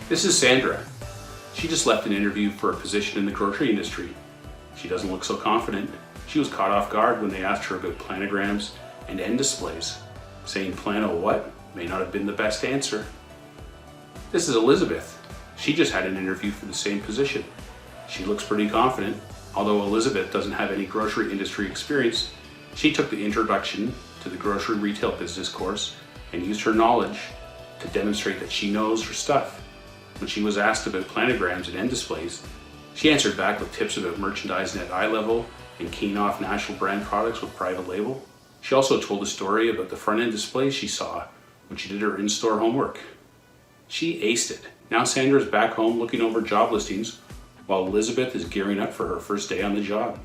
This is Sandra. She just left an interview for a position in the grocery industry. She doesn't look so confident. She was caught off guard when they asked her about planograms and end displays. Saying plano what may not have been the best answer. This is Elizabeth. She just had an interview for the same position. She looks pretty confident. Although Elizabeth doesn't have any grocery industry experience, she took the Introduction to the Grocery Retail Business course and used her knowledge to demonstrate that she knows her stuff. When she was asked about planograms and end displays, she answered back with tips about merchandising at eye level and keying off national brand products with private label. She also told a story about the front end displays she saw when she did her in-store homework. She aced it. Now Sandra is back home looking over job listings while Elizabeth is gearing up for her first day on the job.